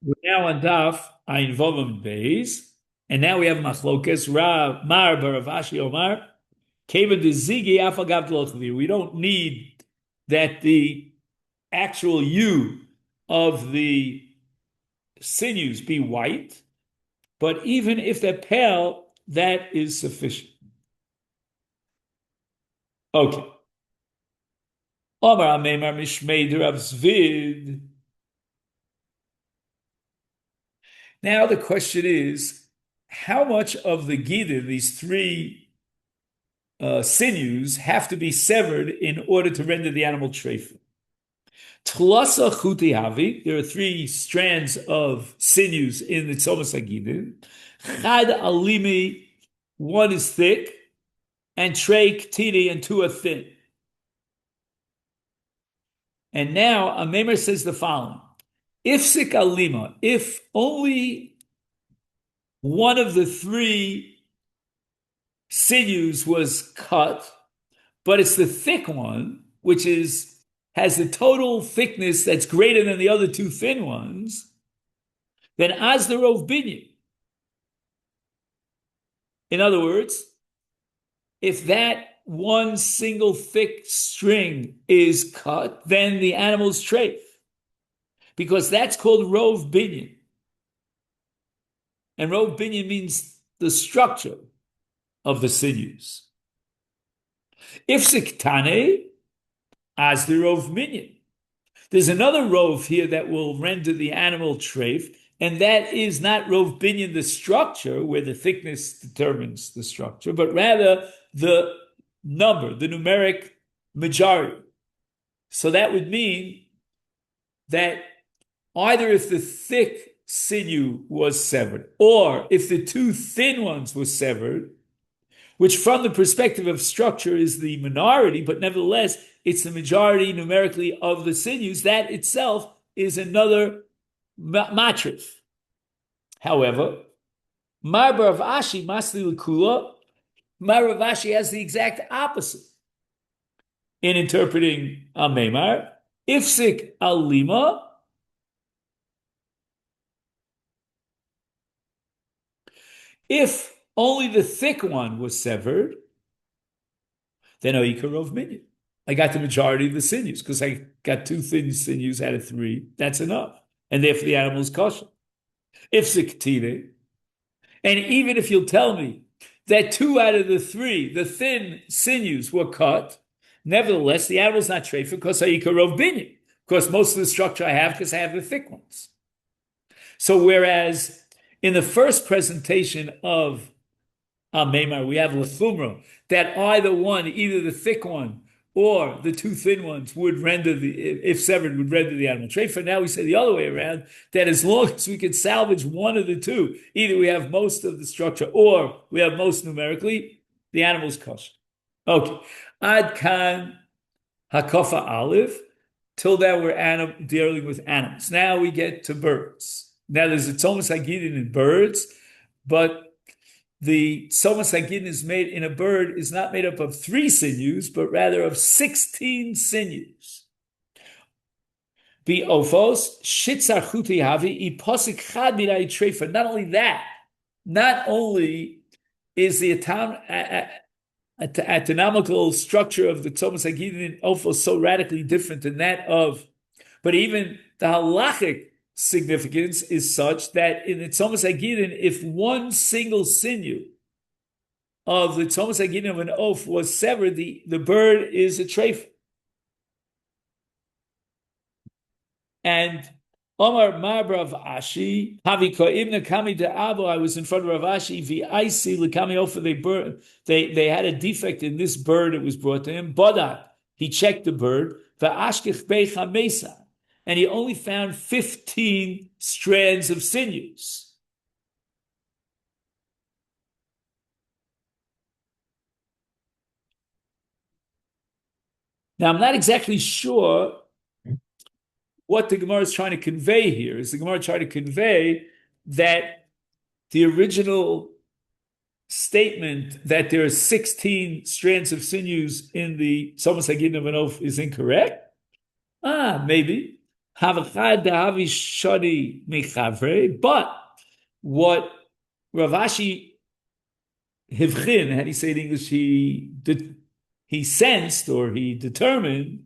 We're now on Daf Ayin Vovim Beis, and now we have Machlokes Rav Mar Barav Ashi Omar Keva de Zigi Afagav Lochvi. We don't need that the actual U of the sinews be white, but even if they're pale, that is sufficient. Okay. Omar Amemar Mishmei Rav Zvid. Now the question is, how much of the Gidin, these three sinews, have to be severed in order to render the animal treif? Tlasa chuti havi. There are three strands of sinews in the tzomas hagidin. Chad alimi, one is thick, and trei ktini, and two are thin. And now a Meimer says the following: Ifsik alima, if only one of the three sinews was cut, but it's the thick one, which has the total thickness that's greater than the other two thin ones, then as the rov binyan. In other words, if that one single thick string is cut, then the animal's treif, because that's called rov binyan. And rov binyan means the structure of the sinews. If siktane, as the rov minyan. There's another rov here that will render the animal treif, and that is not rov binyan, the structure, where the thickness determines the structure, but rather the number, the numeric majority. So that would mean that either if the thick sinew was severed, or if the two thin ones were severed, which from the perspective of structure is the minority, but nevertheless, it's the majority numerically of the sinews, that itself is another matrif. However, Mar Barav Ashi Masli L'Kula, Mar Barav Ashi has the exact opposite in interpreting Amemar. Ifsik Alima, if only the thick one was severed, then Oikarov Minyan. I got the majority of the sinews because I got two thin sinews out of three. That's enough. And therefore the animal is kosher. If siktine, and even if you'll tell me that two out of the three, the thin sinews, were cut, nevertheless, the animal's not treifa because Oikarov Minyan. Of course, most of the structure I have because I have the thick ones. So whereas in the first presentation of Meimar, we have Lefumra, that either one, either the thick one or the two thin ones, would render if severed, would render the animal treifa. Now we say the other way around, that as long as we can salvage one of the two, either we have most of the structure or we have most numerically, the animal's kosher. Okay. Ad kan hakofa aleph, till now we're dealing with animals. Now we get to birds. Now there's a tzomas hagidin in birds, but the tzomas hagidin is made in a bird is not made up of three sinews, but rather of 16 sinews. Be ofos shitzar chuti havi iposik chad mirai trefa. Not only that, not only is the anatomical structure of the tzomas hagidin in ofos so radically different than that of, but even the halachic significance is such that in the tzomas hagidin, if one single sinew of the tzomas hagidin of an oaf was severed, the bird is a treif. And Omar Mar Rav Ashi, Havi Koimna Kami de Abo, I was in front of Rav Ashi, V'Aisi L'Kami Ofa, they had a defect in this bird that was brought to him. Bodak, he checked the bird, V'Ashkech Beicha Mesa, and he only found 15 strands of sinews. Now, I'm not exactly sure what the Gemara is trying to convey here. Is the Gemara trying to convey that the original statement that there are 16 strands of sinews in the tzomas hagidin of an oaf is incorrect? Maybe. Havachad dahavi shani mechavre. But what Ravashi Hivchin, how do you say in English? He sensed or he determined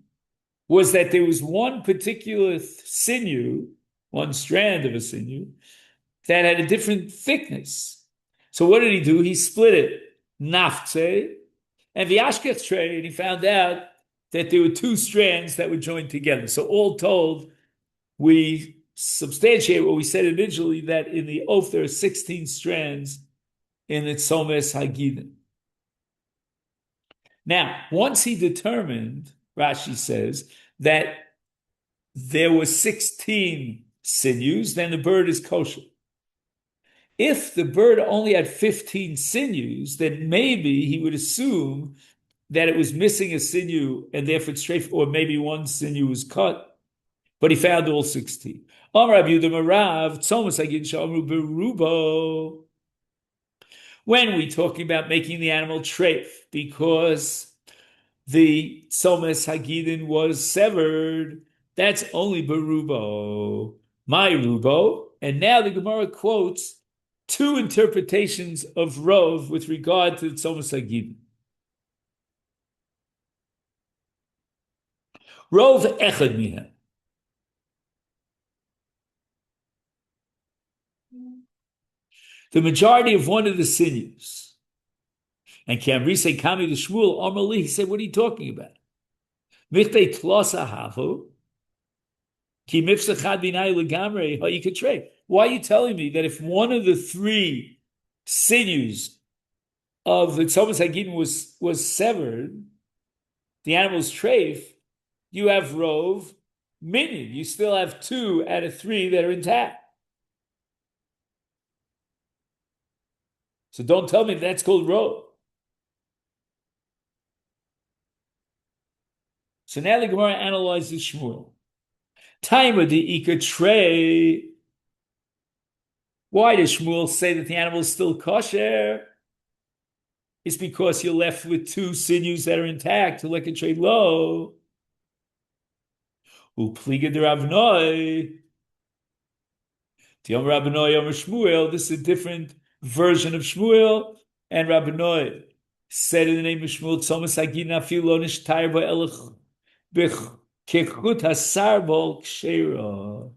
was that there was one particular sinew, one strand of a sinew, that had a different thickness. So what did he do? He split it, naftze, and the ashkech tray, and he found out that there were two strands that were joined together. So all told, we substantiate what we said originally, that in the oath there are 16 strands in the Tzomes Hagidin. Now, once he determined, Rashi says, that there were 16 sinews, then the bird is kosher. If the bird only had 15 sinews, then maybe he would assume that it was missing a sinew and therefore it's straight, or maybe one sinew was cut, but he found all 16. When we're talking about making the animal treif, because the Tzomes Hagidin was severed, that's only berubo, my rubo. And now the Gemara quotes two interpretations of Rov with regard to the Tzomes Hagidin. Rov echad miha. The majority of one of the sinews. And Kamrise Kami the Shmuel Amali, he said, what are you talking about? Michte tlosa havu. Ki mifsachad binai legamre ha'ikatre. Why are you telling me that if one of the three sinews of the Tzomes Hagidin was severed, the animal's treif, you have rov minyan. You still have 2 out of 3 that are intact. So don't tell me that's called rov. So now the Gemara analyzes Shmuel. Time of the ikatre. Why does Shmuel say that the animal is still kosher? It's because you're left with 2 sinews that are intact to lekatre lo. Upliga de Ravnoi. Yom Rabbanoi Yom Shmuel. This is a different version of Shmuel. And Rabbanoi said in the name of Shmuel, Tzomes Hagidin afilu lo nishtar bo elech b'kechut hasar bo kshera.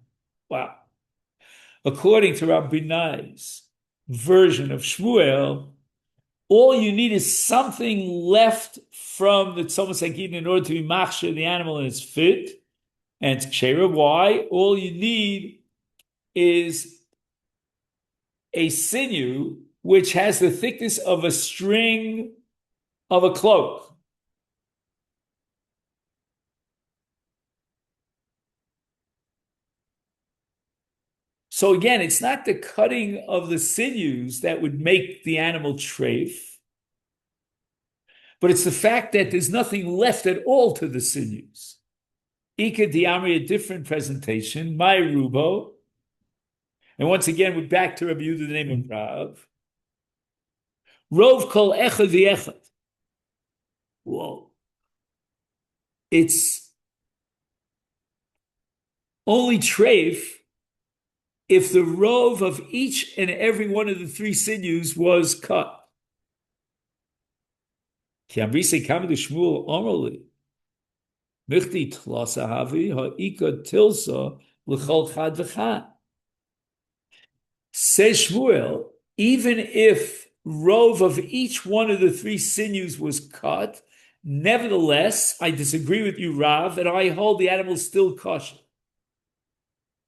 Wow. According to Rabbanai's version of Shmuel, all you need is something left from the Tzomes Hagidin in order to be machshir the animal and it's fit. And it's kshera. Why? All you need is a sinew which has the thickness of a string of a cloak. So again, it's not the cutting of the sinews that would make the animal treif, but it's the fact that there's nothing left at all to the sinews. Ika diamri, a different presentation, my rubo. And once again, we're back to Rabbi Yehuda, the name of Rav. Rov kol echad v'echad. Whoa. It's only treif if the rov of each and every one of the 3 sinews was cut. Ki amrise kam de Shmuel omrli. Michti tlasa havi ha'ika tilsa l'chol chad v'chad. Says Shmuel, even if rov of each one of the 3 sinews was cut, nevertheless, I disagree with you, Rav, and I hold the animal still kosher.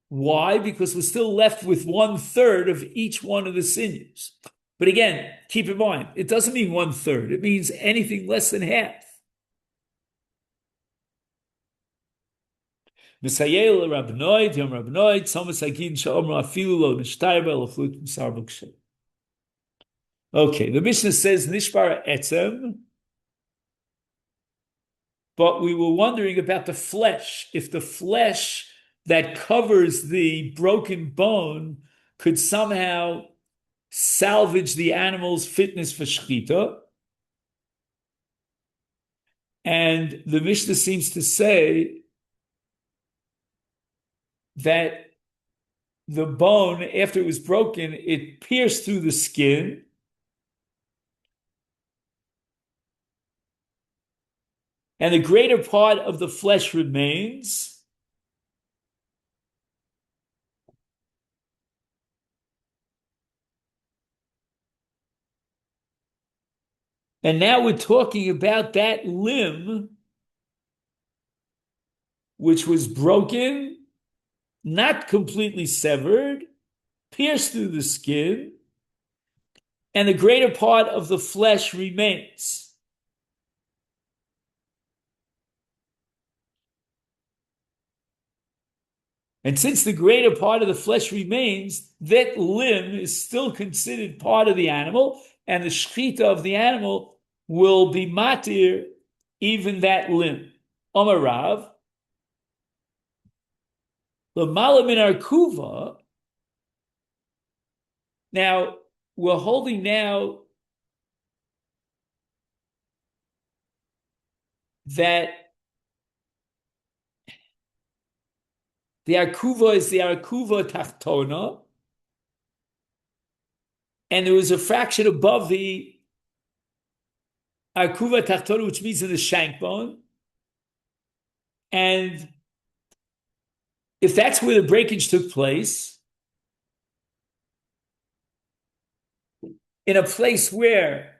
Why? Because we're still left with 1/3 of each one of the sinews. But again, keep in mind, it doesn't mean 1/3. It means anything less than half. Misayel Rabnoid, Yom Rabnoid, Tzomes Hagidin Sha'omra Afilu Lo Nishtayba L'Flut Misar B'Kshem. Okay, the Mishnah says Nishbar Etzem, but we were wondering about the flesh. If the flesh that covers the broken bone could somehow salvage the animal's fitness for shechita. And the Mishnah seems to say that the bone, after it was broken, it pierced through the skin. And the greater part of the flesh remains. And now we're talking about that limb which was broken, not completely severed, pierced through the skin, and the greater part of the flesh remains. And since the greater part of the flesh remains, that limb is still considered part of the animal, and the shechita of the animal will be matir even that limb. Omar Rav, l'mala min arkuva. Now, we're holding now that the arkuva is the arkuva tachtona, and there was a fraction above the arkuva tachtona, which means in the shank bone. And if that's where the breakage took place, in a place where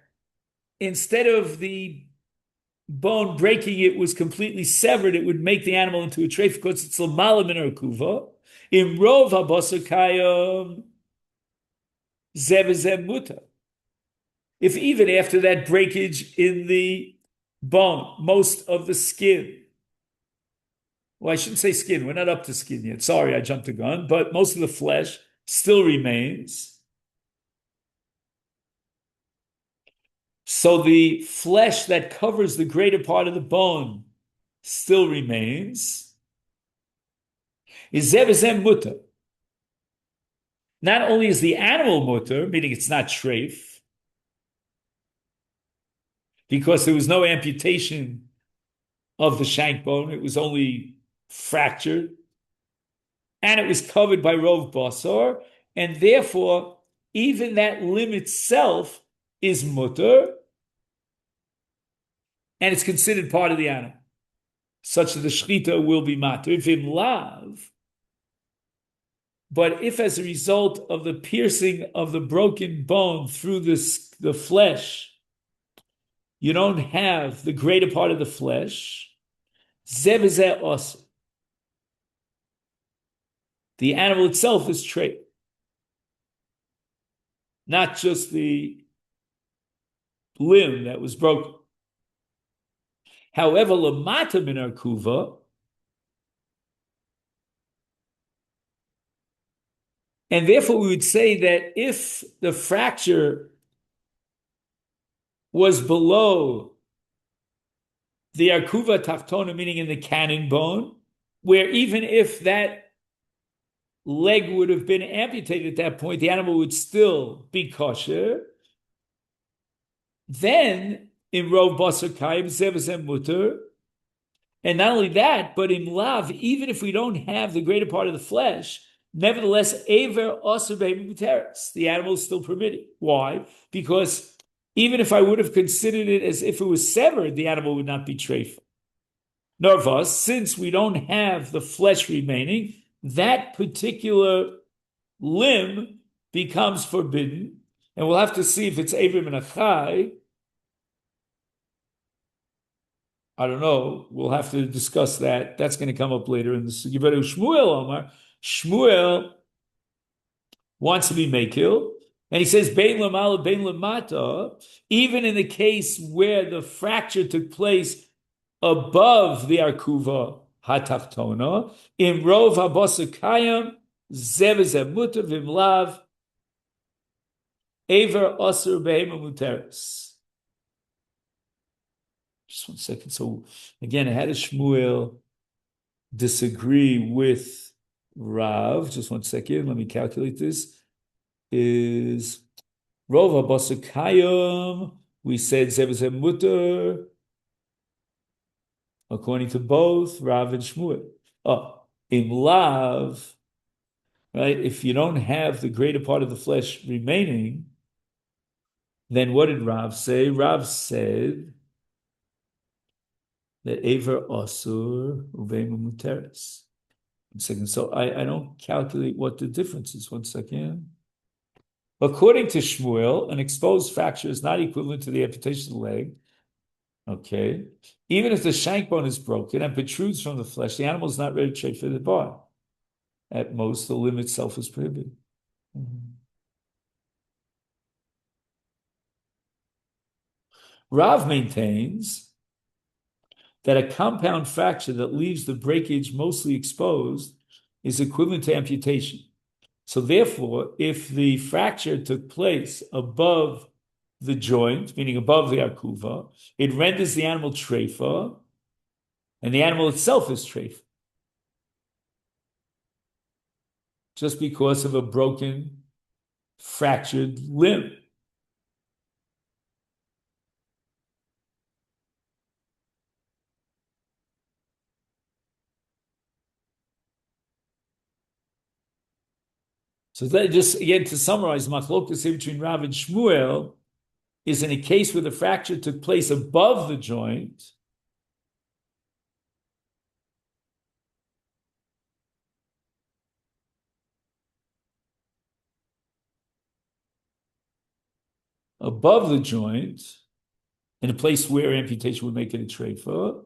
instead of the bone breaking, it was completely severed, it would make the animal into a treif because it's l'mala min arkuva. In rov habasar kayom zeh v'zeh mutar. If even after that breakage in the bone, most of the skin, well, I shouldn't say skin, we're not up to skin yet. Sorry, I jumped the gun, but most of the flesh still remains. So the flesh that covers the greater part of the bone still remains. Is zeh v'zeh mutar. Not only is the animal mutar, meaning it's not treif, because there was no amputation of the shank bone, it was only fractured, and it was covered by rov basar, and therefore even that limb itself is mutar, and it's considered part of the animal, such that the shechita will be matir. If in lav, but if as a result of the piercing of the broken bone through the flesh, you don't have the greater part of the flesh, zeh v'zeh osir. The animal itself is treif, not just the limb that was broken. However, lamata min arkuva, and therefore we would say that if the fracture was below the arkuva tachtona, meaning in the cannon bone, where even if that leg would have been amputated at that point, the animal would still be kosher, then in rov basar kayim zeh v'zeh mutar. And not only that, but in lav, even if we don't have the greater part of the flesh, nevertheless, aver osir behem muteres, the animal is still permitted. Why? Because even if I would have considered it as if it was severed, the animal would not be treif. Nervous, since we don't have the flesh remaining, that particular limb becomes forbidden, and we'll have to see if it's aver min achai. I don't know. We'll have to discuss that. That's going to come up later in the Sugi. But Shmuel Omar, Shmuel wants to be mekil, and he says bein lamala bein lamata, even in the case where the fracture took place above the arkuva hatachtona, in rov habasar kayim zeh v'zeh mutar v'imlav aver osir behema muteres. Just 1 second. So again, how does Shmuel disagree with Rav? Just 1 second. Let me calculate this. Is rov habasar kayim, we said zeh v'zeh mutar, according to both Rav and Shmuel. Oh, in lav, right? If you don't have the greater part of the flesh remaining, then what did Rav say? Rav said that Aver Asur Uvema Muteris. 1 second. So I don't calculate what the difference is. 1 second. According to Shmuel, an exposed fracture is not equivalent to the amputation of the leg. Okay. Even if the shank bone is broken and protrudes from the flesh, the animal is not ready to trade for the bar. At most, the limb itself is prohibited. Rav maintains that a compound fracture that leaves the breakage mostly exposed is equivalent to amputation. So therefore, if the fracture took place above the joint, meaning above the arkuva, it renders the animal treifa, and the animal itself is treifa, just because of a broken, fractured limb. So that just again to summarize, machlokas between Rav and Shmuel is in a case where the fracture took place above the joint. Above the joint, in a place where amputation would make it a treifa.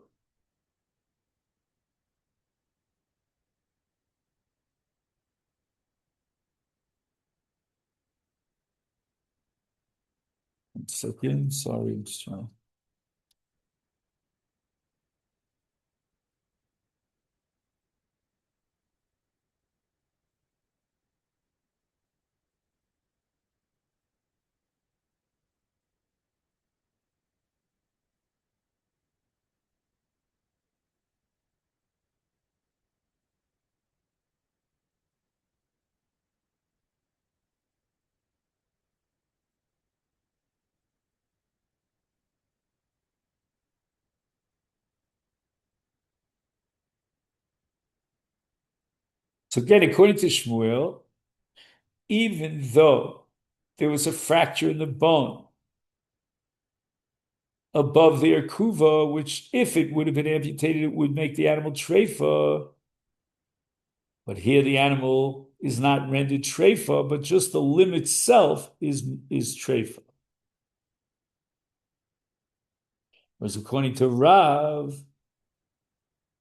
Second, sorry, I'm just trying. So again, according to Shmuel, even though there was a fracture in the bone above the arkuva, which if it would have been amputated, it would make the animal treifa. But here the animal is not rendered treifa, but just the limb itself is treifa. Whereas according to Rav,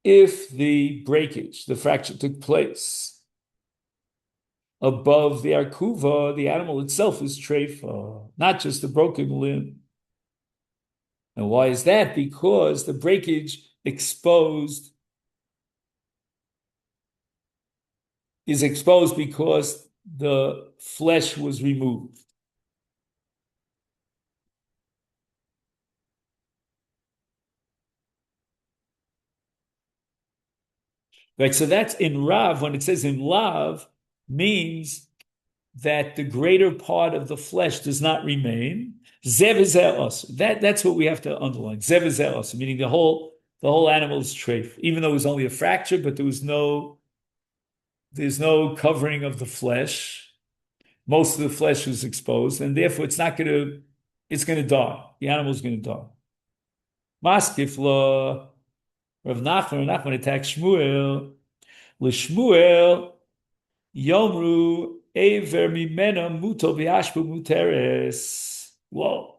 if the breakage, the fracture took place above the arkuva, the animal itself is treifa, not just the broken limb. And why is that? Because the breakage exposed is exposed because the flesh was removed. Right, so that's in Rav. When it says in Lav, means that the greater part of the flesh does not remain. That's what we have to underline. Meaning the whole animal is treif, even though it was only a fracture, but there's no covering of the flesh. Most of the flesh was exposed, and therefore it's going to die. The animal's going to die. Maskifla, Rav Nachman attacks Shmuel. L'Shmuel Yomru Ever Mimena Muto V'Ashbu Muteres. Whoa.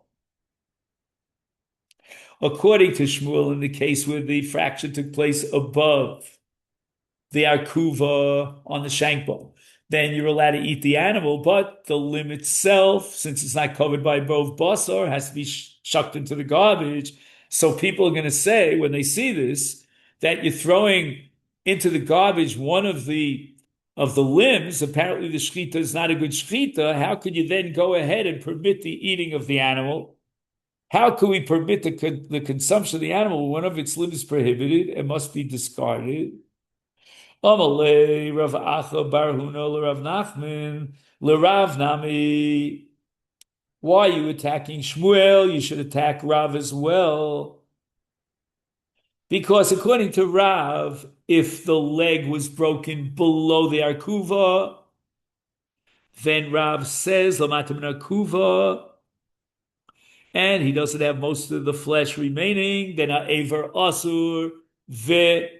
According to Shmuel, in the case where the fracture took place above the arkuva on the shank bone, then you're allowed to eat the animal, but the limb itself, since it's not covered by both basar, has to be shucked into the garbage. So people are going to say, when they see this, that you're throwing into the garbage one of the limbs. Apparently the shechita is not a good shechita. How could you then go ahead and permit the eating of the animal? How could we permit the consumption of the animal when one of its limbs is prohibited and must be discarded? Amalei Rav Acha Bar Huna l'Rav Nachman l'Rav Nami. Why are you attacking Shmuel? You should attack Rav as well. Because according to Rav, if the leg was broken below the arkuva, then Rav says lamatim arkuva, and he doesn't have most of the flesh remaining. Then ha'ever asur ve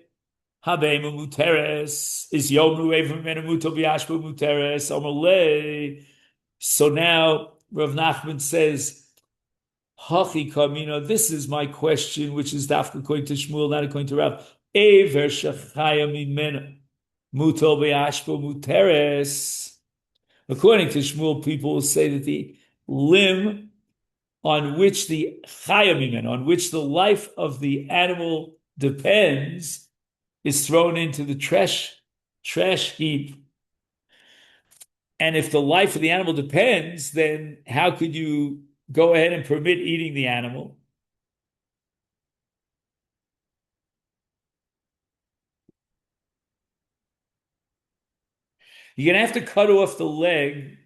habeimu muteres is yomu ever menemuto biashbu muteres amalei. So now Rav Nachman says, Hachi kamina, this is my question, which is dafka according to Shmuel, not according to Rav. Ever shachaya mimena muto be'ashpo muteres. According to Shmuel, people will say that the limb on which the chaya mimena, on which the life of the animal depends, is thrown into the trash heap. And if the life of the animal depends, then how could you go ahead and permit eating the animal? You're going to have to cut off the leg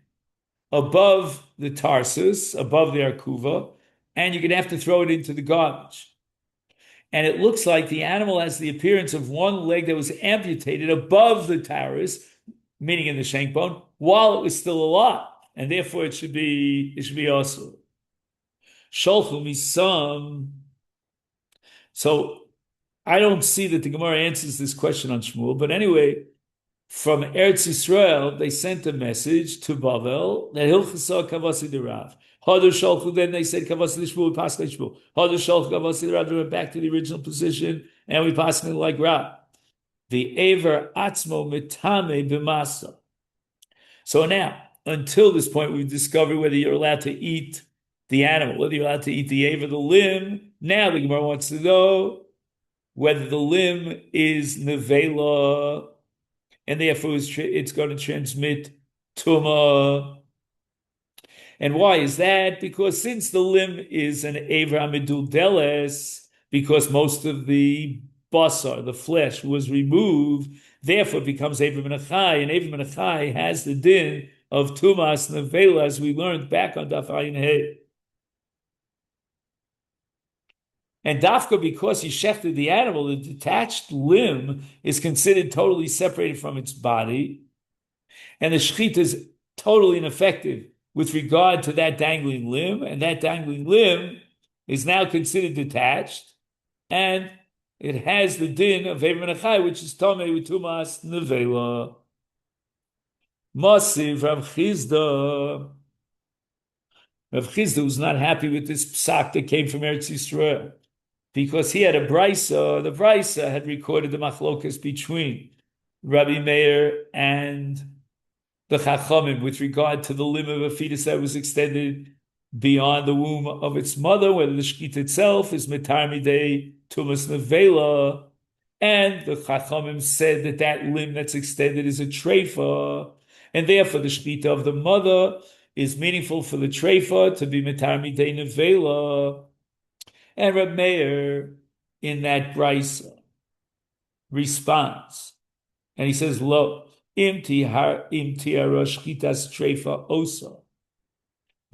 above the tarsus, above the arkuva, and you're going to have to throw it into the garbage. And it looks like the animal has the appearance of one leg that was amputated above the tarsus, meaning in the shank bone, while it was still alive, and therefore it should be also. Sholchu misam. So I don't see that the Gemara answers this question on Shmuel, but anyway, from Eretz Yisrael, they sent a message to Bavel that Hilchasa Kavasi Derav. Hadar Shalchu, then they said Kavasi Shmuel, we pass like Shmuel. Hadar Shalchu Kavasi Derav, they went back to the original position, and we pass like Rav. The Aver Atzmo Mitame B'masa. So now, until this point, we've discovered whether you're allowed to eat the animal, whether you're allowed to eat the Aver, the limb. Now the Gemara wants to know whether the limb is Nevela, and therefore it's going to transmit Tumah. And why is that? Because since the limb is an Evra Medul Deles, because most of the basar, the flesh, was removed, therefore it becomes Evra Menachai, and Evra Menachai has the din of Tumas Nevela, as we learned back on Daf Ayin Hey. And dafka, because he shechted the animal, the detached limb is considered totally separated from its body, and the shechita is totally ineffective with regard to that dangling limb, and that dangling limb is now considered detached, and it has the din of Ever Menachai, which is Tomei with Tumas Nevela. Masiv Rav Chizda. Rav Chizda was not happy with this psak that came from Eretz Yisrael, because he had a brisa. The brisa had recorded the machlokas between Rabbi Meir and the Chachamim with regard to the limb of a fetus that was extended beyond the womb of its mother, whether the shkita itself is metar midei tumas nevela, and the Chachamim said that that limb that's extended is a treifa, and therefore the shkita of the mother is meaningful for the treifa to be metar midei nevela. And Reb Meir in that brisa responds, and he says, "Lo im tiara shchitas treifa osa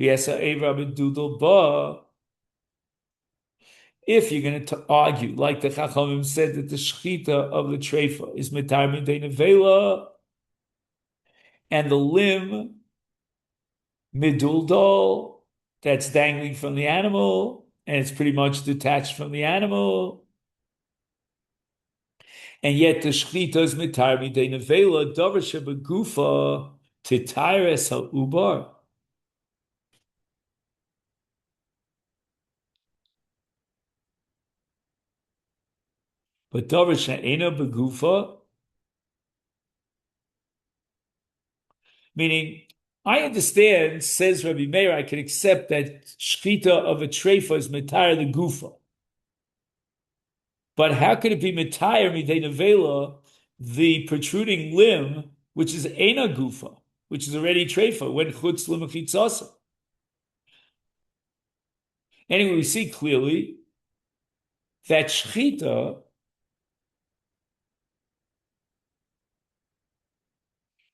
v'yesa evra bedudel ba." If you're going to argue, like the Chachamim said, that the shchita of the treifa is metar midei nevela, and the limb miduldol that's dangling from the animal, and it's pretty much detached from the animal, and yet the shchita is mitar midei nevela, davar shebegufa titires ha'ubar. But davar she'ena begufa, meaning, I understand, says Rabbi Meir, I can accept that shchita of a treifa is mitar the gufa. But how could it be mitar midei nevela, the protruding limb, which is ena gufa, which is already treifa, when chutz l'mechitzasa? Anyway, we see clearly that shchita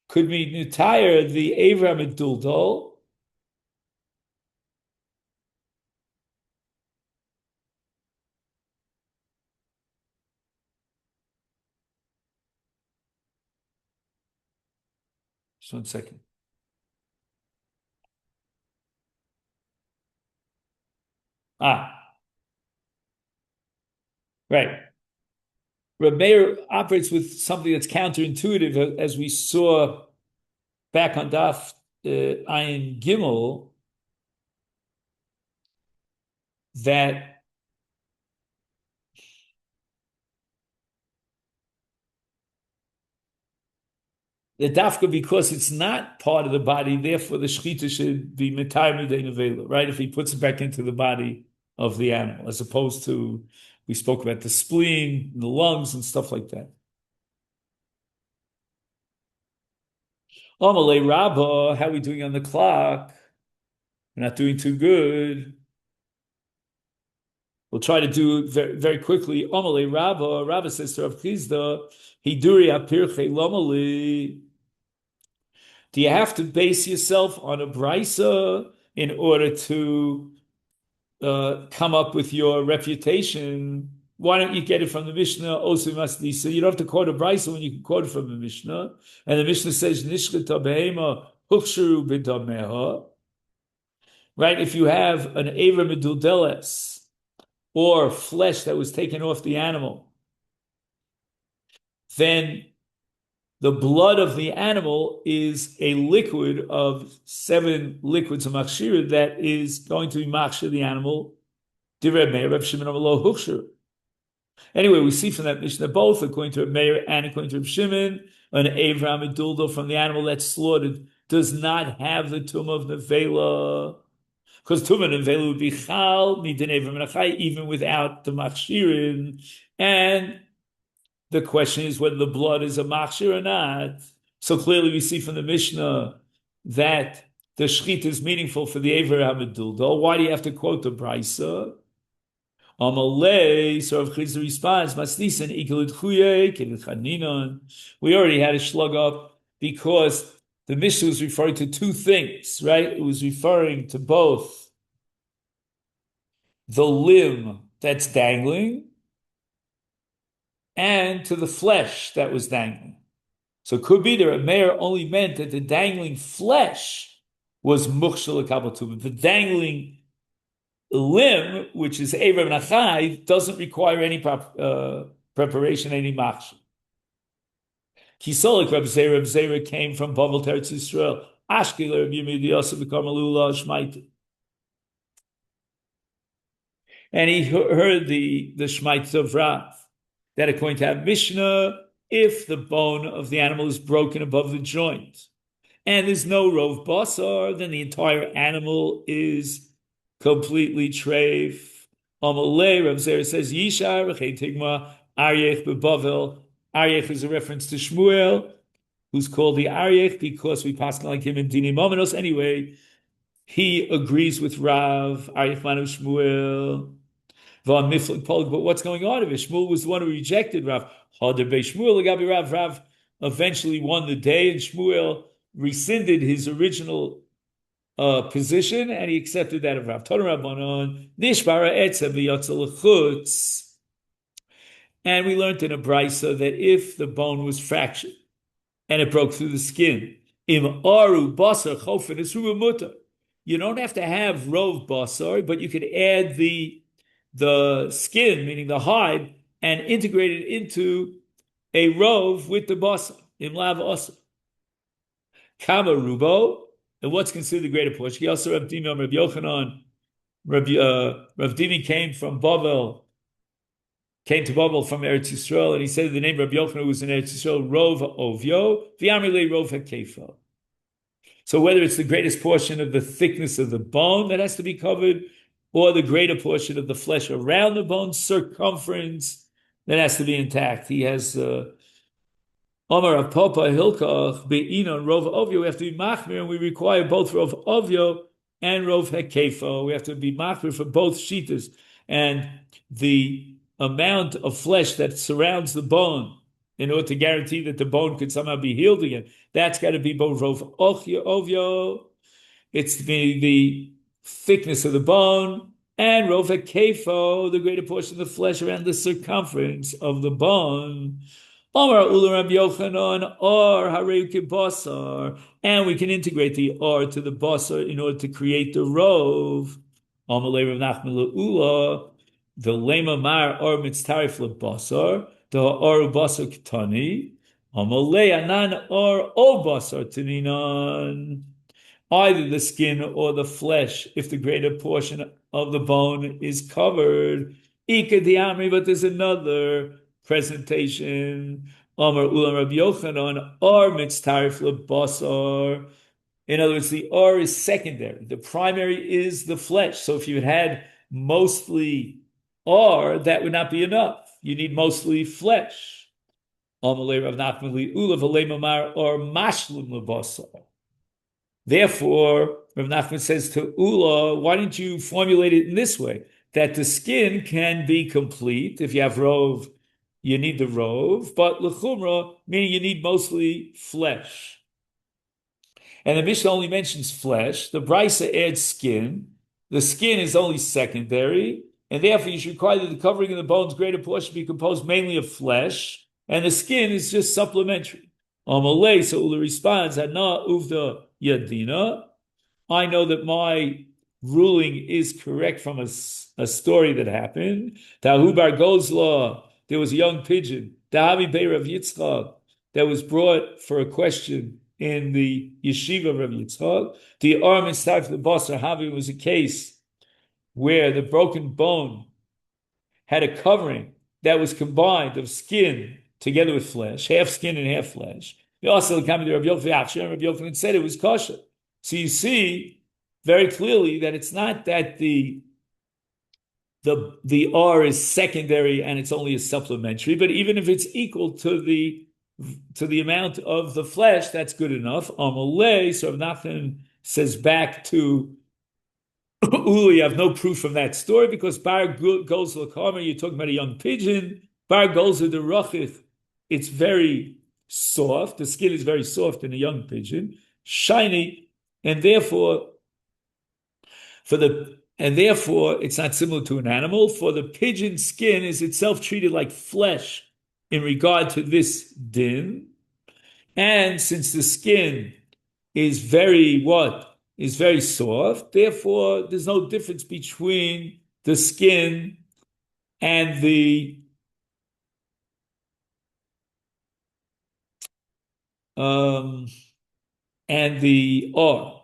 could be mitar the evra meduldal, Just 1 second. Ah, right. Reb Meir operates with something that's counterintuitive, as we saw back on Daf Ayin Gimel, that the dafka, because it's not part of the body, therefore the shechita should be mitar midei nevela, right? If he puts it back into the body of the animal, as opposed to, we spoke about the spleen, the lungs, and stuff like that. Amalei Rabba, how are we doing on the clock? We're not doing too good. We'll try to do it very, very quickly. Amalei Rabba, Rabba says to Rav Chizda, Hiduri apirche lomali. Do you have to base yourself on a brisa in order to come up with your refutation? Why don't you get it from the Mishnah? Osu Masdisa. You don't have to quote a brisa when you can quote it from the Mishnah. And the Mishnah says, Nishchita behema huksharu b'dameha. Right? If you have an Ever Meduldeles, or flesh that was taken off the animal, then the blood of the animal is a liquid of 7 liquids of machshir that is going to be machshir the animal. Anyway, we see from that Mishnah both, according to Meir and according to Reb Shimon, an Avram Meduldo from the animal that's slaughtered does not have the tumah of nevela, because tumah and nevela would be chal midin Avram and Achai even without the machshirin. And the question is whether the blood is a machshir or not. So clearly we see from the Mishnah that the shechit is meaningful for the Aver HaMeduldo. Why do you have to quote the Brisa? Amalei, so Rav Chizda responds, Masnisan ikelid chuye, kelid chaninon. We already had a slug up because the Mishnah was referring to 2 things, right? It was referring to both the limb that's dangling and to the flesh that was dangling. So it could be that Reb Meir only meant that the dangling flesh was mukshal l'kabel. The dangling limb, which is Erev Nachai, doesn't require any preparation, any machshel. Kisolik Reb Zera came from Bavel Teretz Yisrael. Ashkeler Reb Yirmiyah Yosef v'Karmelula Shmaita. And he heard the Shmaita of Rav, that according to our Mishnah, if the bone of the animal is broken above the joint and there's no rov basar, then the entire animal is completely treif. Amalei, Rav Zera says, Yishar, v'chei tigma, Aryech bebavel. Aryech is a reference to Shmuel, who's called the Aryech because we pass like him in Dini Momenos. Anyway, he agrees with Rav, Aryech Manu Shmuel. But what's going on? If Shmuel was the one who rejected Rav, Rav eventually won the day, and Shmuel rescinded his original position, and he accepted that of Rav. And we learned in a brisa that if the bone was fractured and it broke through the skin, im aru basar chofen isru mutar. You don't have to have rov basar, but you could add the skin, meaning the hide, and integrate it into a rov with the basar, im lav asar. Kama rubo, and what's considered the greater portion? Also, Rav Dimi, Rav Yochanan, Rav Dimi came to Babel from Eretz Yisrael, and he said the name Rav Yochanan was in Eretz Yisrael, Rov Ovyo, V'yamrile Rov HaKefa. So whether it's the greatest portion of the thickness of the bone that has to be covered, or the greater portion of the flesh around the bone circumference that has to be intact. He has Omar of Papa Hilkach Be'inon Rov Ovyo. We have to be machmir, and we require both Rov Ovyo and Rov Hekefo. We have to be machmir for both shitas, and the amount of flesh that surrounds the bone in order to guarantee that the bone could somehow be healed again. That's got to be both Rov Ovyo. It's the thickness of the bone, and Rov Kefo, the greater portion of the flesh around the circumference of the bone. Omar Ula Rabbi Yochanan or Hareuke Basar, and we can integrate the or to the basar in order to create the rov. Amalei Rav Nachman Ula, the lema mar or mitztarif lebasar, the or basar ketani. Amalei anan or o basar tininan. Either the skin or the flesh, if the greater portion of the bone is covered. Ika diamri, but there's another presentation. Amar ulam Rabbi Yochanan or mitztarif lebasar. In other words, the or is secondary. The primary is the flesh. So if you had mostly or, that would not be enough. You need mostly flesh. Amalei Rav Nachman li ula v'lei mamar or mashlum lebasar. Therefore, Rav Nachman says to Ula, why don't you formulate it in this way? That the skin can be complete. If you have rov, you need the rov, but lechumra, meaning you need mostly flesh. And the Mishnah only mentions flesh. The Brisa adds skin. The skin is only secondary, and therefore you should require that the covering of the bone's greater portion be composed mainly of flesh, and the skin is just supplementary. Amalei, so Ula responds, Hana uvda yadina. I know that my ruling is correct from a story that happened. Tahu bar Gozla, there was a young pigeon, Dahavi Beir of Yitzchak, that was brought for a question in the yeshiva of Rabbi Yitzchak. The arm and staff of the Basar Havi was a case where the broken bone had a covering that was combined of skin together with flesh, half skin and half flesh. He also came to Rabbi Yochanan, and Rabbi Yochanan said it was kosher. So you see very clearly that it's not that the R is secondary and it's only a supplementary, but even if it's equal to the amount of the flesh, that's good enough. Amalei, so Rav Nachman says back to Uli, you have no proof from that story because Bar goes Lakama, you're talking about a young pigeon. Bar goes to the Rachith, it's very soft. The skin is very soft in a young pigeon, shiny, and therefore it's not similar to an animal. For the pigeon skin is itself treated like flesh in regard to this din. And since the skin is very soft, therefore there's no difference between the skin and the or.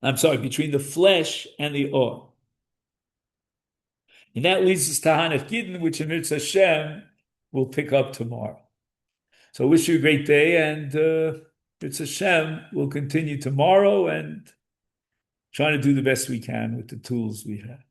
I'm sorry, between the flesh and the or. And that leads us to Hanef Gidden, which in Mitzvah Hashem we'll pick up tomorrow. So I wish you a great day, and Mitzvah Hashem will continue tomorrow and trying to do the best we can with the tools we have.